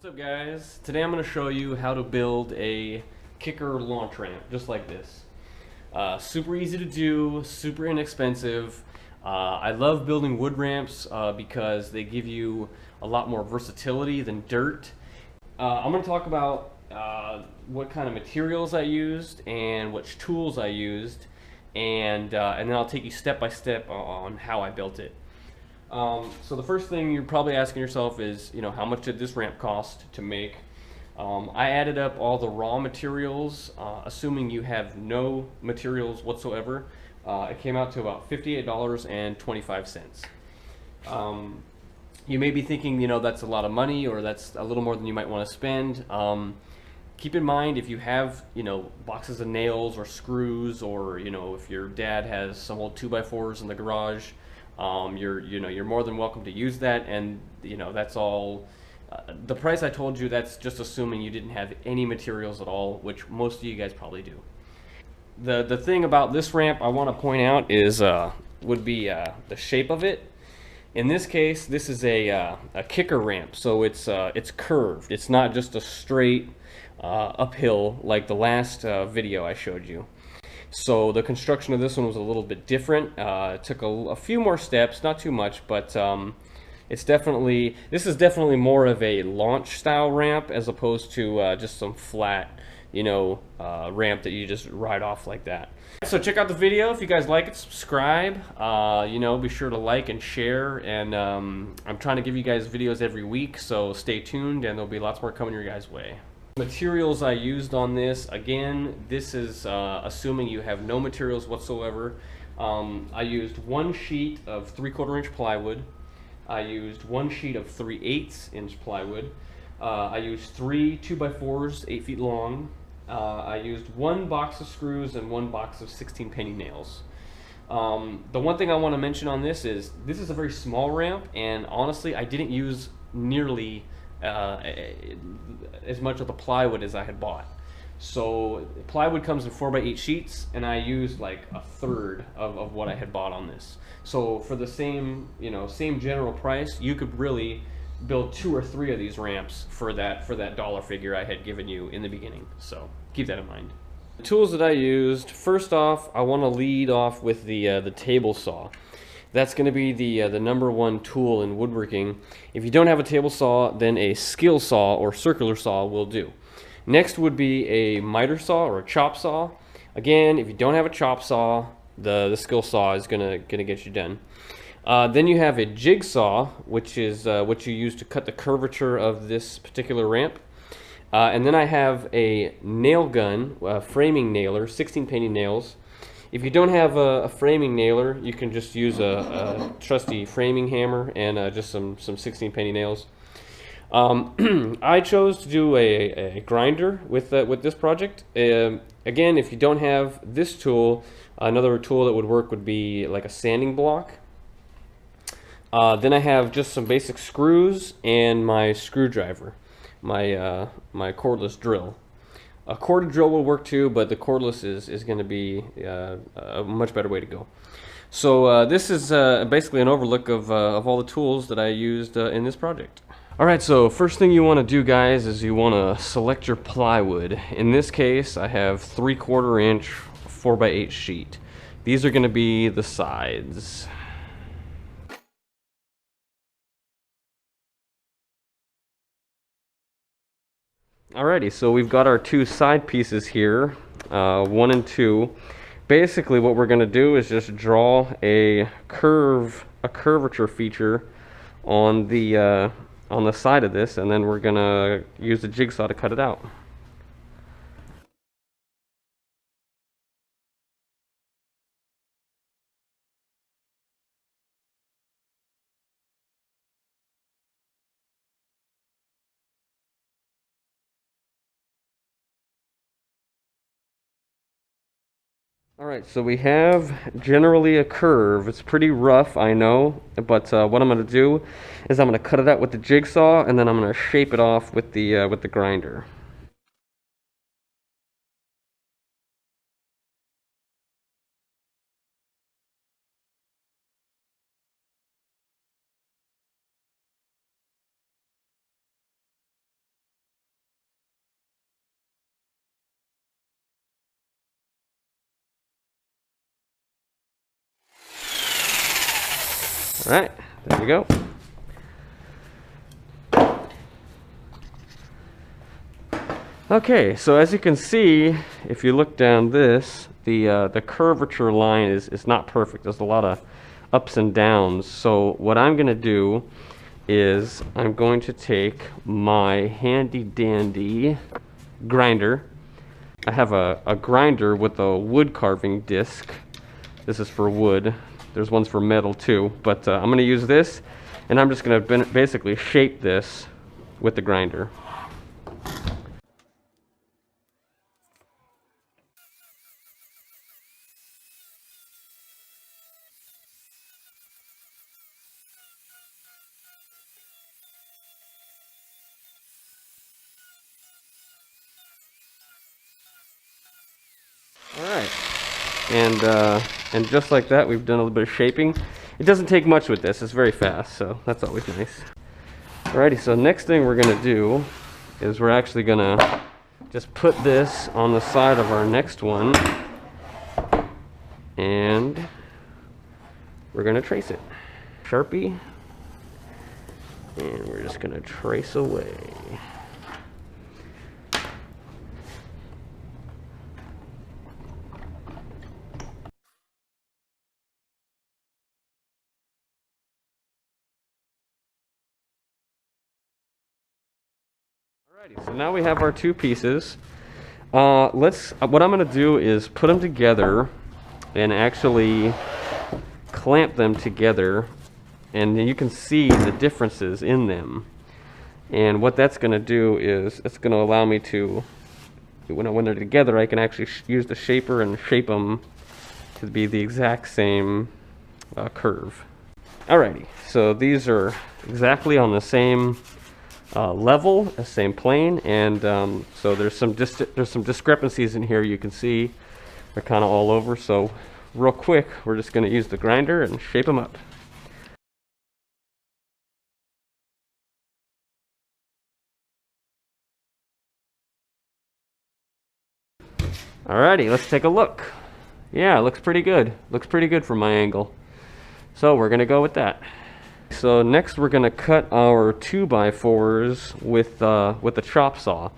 What's up, guys? Today I'm going to show you how to build a kicker launch ramp just like this. Super easy to do, super inexpensive. I love building wood ramps because they give you a lot more versatility than dirt. I'm going to talk about what kind of materials I used and which tools I used, and then I'll take you step by step on how I built it. So the first thing you're probably asking yourself is, how much did this ramp cost to make? I added up all the raw materials, assuming you have no materials whatsoever. It came out to about $58.25. You may be thinking, that's a lot of money, or that's a little more than you might want to spend. Keep in mind, if you have, boxes of nails or screws, or, if your dad has some old 2x4s in the garage, you're more than welcome to use that, and that's all. The price I told you, that's just assuming you didn't have any materials at all, which most of you guys probably do. The thing about this ramp I want to point out is would be the shape of it. In this case, this is a kicker ramp, so it's curved. It's not just a straight uphill like the last video I showed you. So the construction of this one was a little bit different. It took a few more steps, not too much, but this is definitely more of a launch style ramp as opposed to just some flat, ramp that you just ride off like that. So check out the video. If you guys like it, subscribe. Be sure to like and share. And I'm trying to give you guys videos every week, so stay tuned, and there'll be lots more coming your guys' way. Materials I used on this, again, this is assuming you have no materials whatsoever. I used one sheet of 3/4 inch plywood. I used one sheet of 3/8 inch plywood. I used 3 2x4s 8 feet long. I used one box of screws and one box of 16 penny nails. The one thing I want to mention on this is a very small ramp, and honestly I didn't use nearly as much of the plywood as I had bought. So plywood comes in 4x8 sheets, and I used like a third of what I had bought on this. So for the same general price, you could really build 2 or 3 of these ramps for that dollar figure I had given you in the beginning. So keep that in mind. The tools that I used, first off, I want to lead off with the table saw. That's going to be the #1 tool in woodworking. If you don't have a table saw, then a skill saw or circular saw will do. Next would be a miter saw or a chop saw. Again, if you don't have a chop saw, the skill saw is gonna get you done. Then you have a jigsaw, which is what you use to cut the curvature of this particular ramp. And then I have a nail gun, a framing nailer, 16 penny nails. If you don't have a framing nailer, you can just use a trusty framing hammer and just some 16 penny nails. I chose to do a grinder with this project. Again, if you don't have this tool, another tool that would work would be like a sanding block. Then I have just some basic screws and my screwdriver, my cordless drill. A corded drill will work too, but the cordless is going to be a much better way to go. So this is basically an overlook of all the tools that I used in this project. Alright, so first thing you want to do, guys, is you want to select your plywood. In this case, I have 3/4 inch 4x8 sheet. These are going to be the sides. Alrighty, so we've got our 2 side pieces here, 1 and 2. Basically what we're going to do is just draw a curvature feature on the side of this, and then we're going to use the jigsaw to cut it out. Alright, so we have generally a curve. It's pretty rough, I know, but what I'm going to do is I'm going to cut it out with the jigsaw, and then I'm going to shape it off with the grinder. All right, there you go. Okay, so as you can see, if you look down this, the curvature line is not perfect. There's a lot of ups and downs. So what I'm going to do is I'm going to take my handy dandy grinder. I have a grinder with a wood carving disc. This is for wood. There's ones for metal too, but I'm going to use this, and I'm just going to basically shape this with the grinder. Alright, and just like that, we've done a little bit of shaping. It doesn't take much with this, it's very fast, so that's always nice. Alrighty, so next thing we're going to do is we're actually going to just put this on the side of our next one, and we're going to trace it. Sharpie, and we're just going to trace away. Alrighty, so now we have our two pieces. What I'm going to do is put them together and actually clamp them together, and then you can see the differences in them. And what that's going to do is it's going to allow me to, when they're together, I can actually use the shaper and shape them to be the exact same curve. Alrighty, so these are exactly on the same level, the same plane, and so there's some discrepancies in here. You can see they're kind of all over. So real quick, we're just going to use the grinder and shape them up. Alrighty, let's take a look. Yeah, it looks pretty good. Looks pretty good from my angle. So we're going to go with that. So next we're going to cut our 2x4s with a chop saw.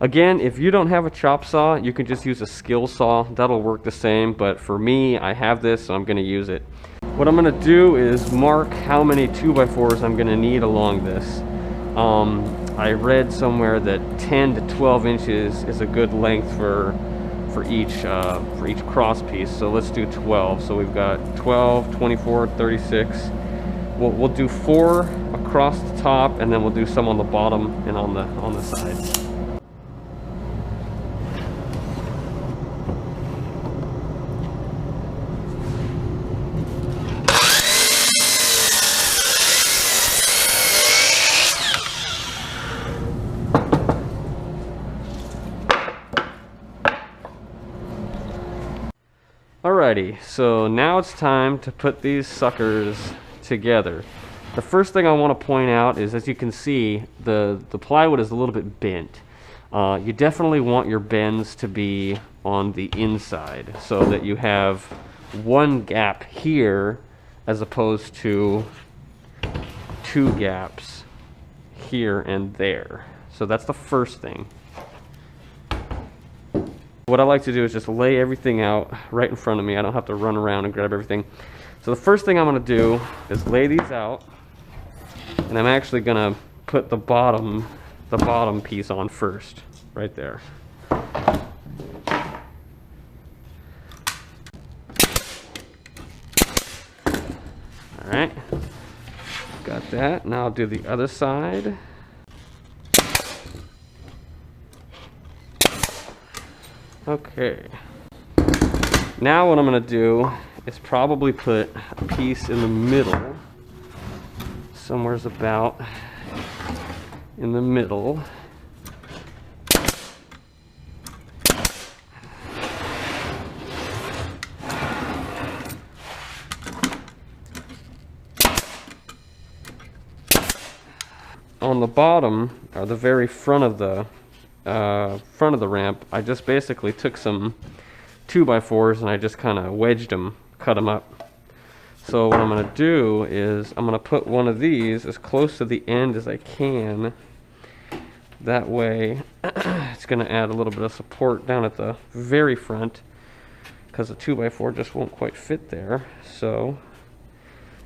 Again, if you don't have a chop saw, you can just use a skill saw. That'll work the same, but for me, I have this, so I'm going to use it. What I'm going to do is mark how many 2x4s I'm going to need along this. I read somewhere that 10 to 12 inches is a good length for each cross piece. So let's do 12. So we've got 12, 24, 36. We'll do 4 across the top, and then we'll do some on the bottom and on the sides. Alrighty, so now it's time to put these suckers together. The first thing I want to point out is, as you can see, the plywood is a little bit bent. You definitely want your bends to be on the inside so that you have one gap here as opposed to 2 gaps here and there. So that's the first thing. What I like to do is just lay everything out right in front of me. I don't have to run around and grab everything. So the first thing I'm going to do is lay these out, and I'm actually going to put the bottom piece on first, right there. Alright, got that. Now I'll do the other side. Okay. Now what I'm going to do is probably put a piece in the middle. Somewhere's about in the middle. On the bottom, or the very front of the ramp, I just basically took some 2x4s and I just kind of wedged them, cut them up. So what I'm going to do is I'm going to put one of these as close to the end as I can. That way it's going to add a little bit of support down at the very front, because the 2x4 just won't quite fit there. So,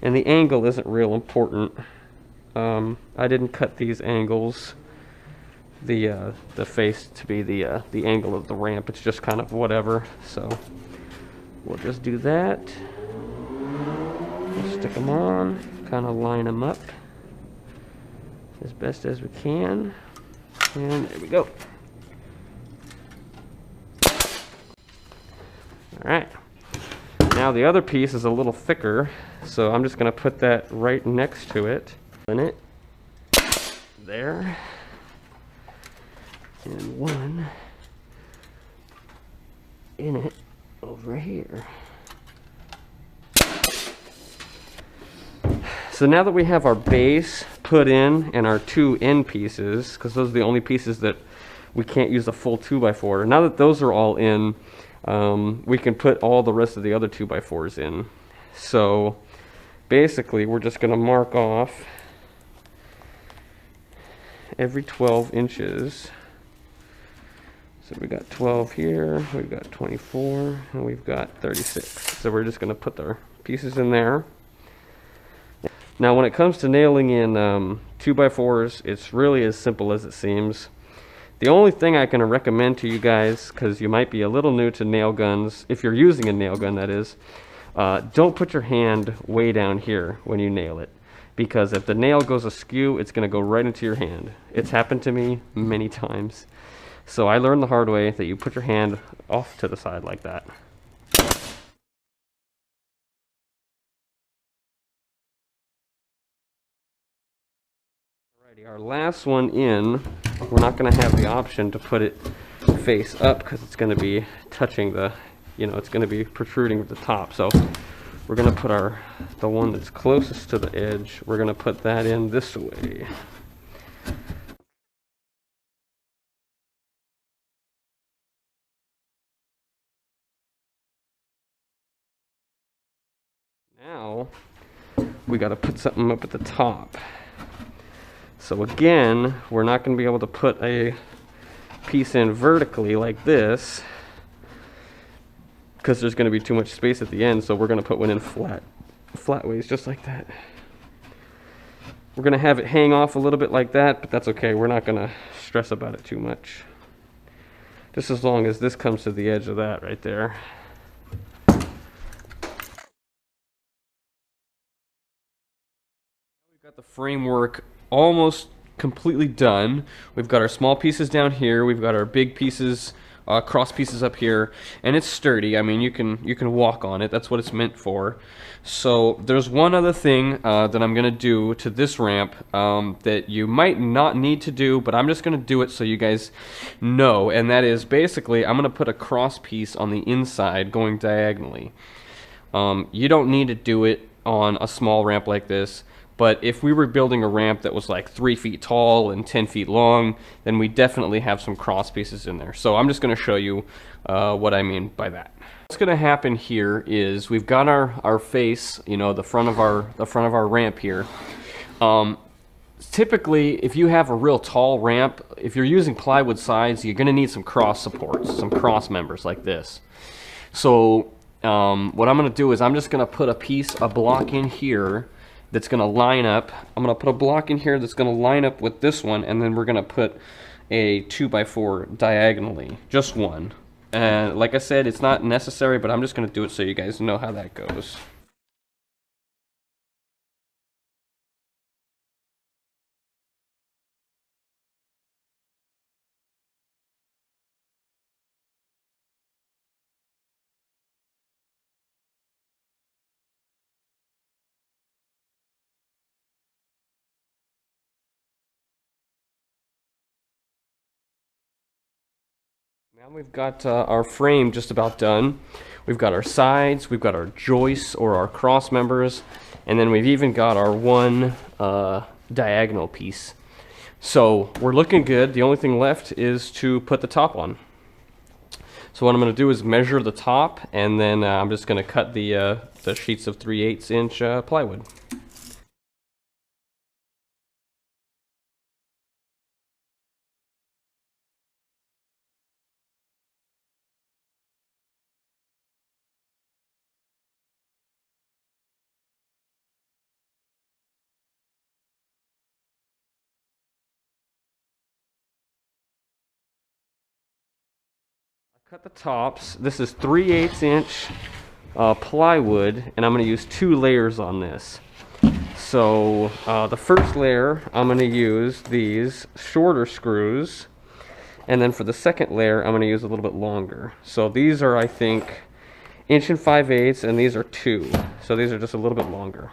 and the angle isn't real important. I didn't cut these angles, the face to be the angle of the ramp. It's just kind of whatever. So we'll just do that. We'll stick them on, kind of line them up as best as we can. And there we go. Alright. Now the other piece is a little thicker, so I'm just going to put that right next to it. In it. There. And one in it over here. So now that we have our base put in and our two end pieces, because those are the only pieces that we can't use a full 2x4. Now that those are all in, we can put all the rest of the other 2x4s in. So basically we're just going to mark off every 12 inches. So we got 12 here, we've got 24, and we've got 36. So we're just going to put our pieces in there. Now when it comes to nailing in 2x4s, it's really as simple as it seems. The only thing I can recommend to you guys, because you might be a little new to nail guns, if you're using a nail gun that is, don't put your hand way down here when you nail it. Because if the nail goes askew, it's going to go right into your hand. It's happened to me many times. So I learned the hard way that you put your hand off to the side like that. Alrighty, our last one in, we're not going to have the option to put it face up because it's going to be touching the, it's going to be protruding at the top. So we're going to put the one that's closest to the edge, we're going to put that in this way. Now we got to put something up at the top. So again, we're not going to be able to put a piece in vertically like this because there's going to be too much space at the end. So we're going to put one in flat ways, just like that. We're going to have it hang off a little bit like that, but that's okay. We're not going to stress about it too much. Just as long as this comes to the edge of that right there. We've got the framework almost completely done. We've got our small pieces down here, we've got our big pieces, cross pieces up here, and it's sturdy. I mean, you can walk on it. That's what it's meant for. So there's one other thing that I'm gonna do to this ramp that you might not need to do, but I'm just gonna do it so you guys know, and that is basically I'm gonna put a cross piece on the inside going diagonally. You don't need to do it on a small ramp like this. But if we were building a ramp that was like 3 feet tall and 10 feet long, then we definitely have some cross pieces in there. So I'm just going to show you what I mean by that. What's going to happen here is we've got our face, the front of our ramp here. Typically, if you have a real tall ramp, if you're using plywood sides, you're going to need some cross supports, some cross members like this. So what I'm going to do is I'm just going to put a block in here that's going to line up. I'm going to put a block in here that's going to line up with this one, and then we're going to put a 2x4 diagonally, just one. And like I said, it's not necessary, but I'm just going to do it so you guys know how that goes. Now we've got our frame just about done. We've got our sides, we've got our joists or our cross members, and then we've even got our one diagonal piece. So we're looking good. The only thing left is to put the top on. So what I'm going to do is measure the top, and then I'm just going to cut the sheets of 3/8 inch plywood. Cut the tops. This is 3/8 inch plywood, and I'm going to use 2 layers on this. So the first layer, I'm going to use these shorter screws, and then for the second layer, I'm going to use a little bit longer. So these are, I think, 1 5/8, and these are 2. So these are just a little bit longer.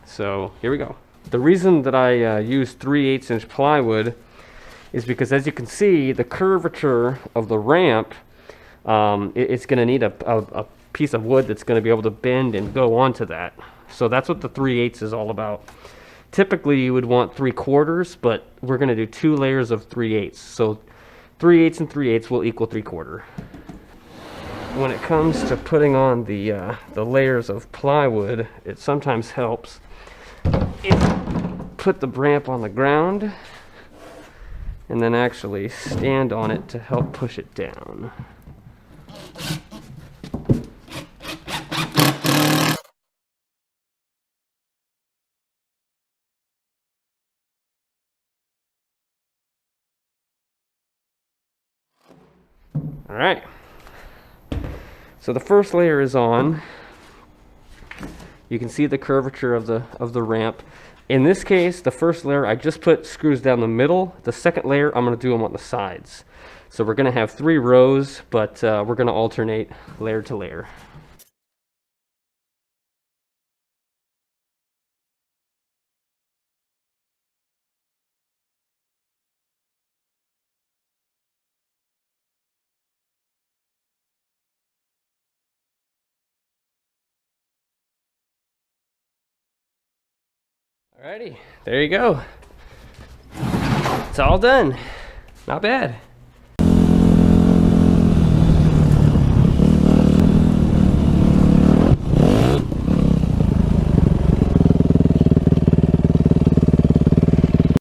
So here we go. The reason that I use 3/8 inch plywood is because, as you can see, the curvature of the ramp, it's going to need a piece of wood that's going to be able to bend and go onto that. So that's what the 3/8 is all about. Typically you would want 3/4, but we're going to do 2 layers of 3/8. So 3/8 and 3/8 will equal 3/4. When it comes to putting on the layers of plywood, it sometimes helps if you put the ramp on the ground and then actually stand on it to help push it down. All right, so the first layer is on. You can see the curvature of the ramp. In this case, the first layer, I just put screws down the middle. The second layer, I'm going to do them on the sides. So we're going to have 3 rows, but we're going to alternate layer to layer. Alrighty, there you go. It's all done. Not bad.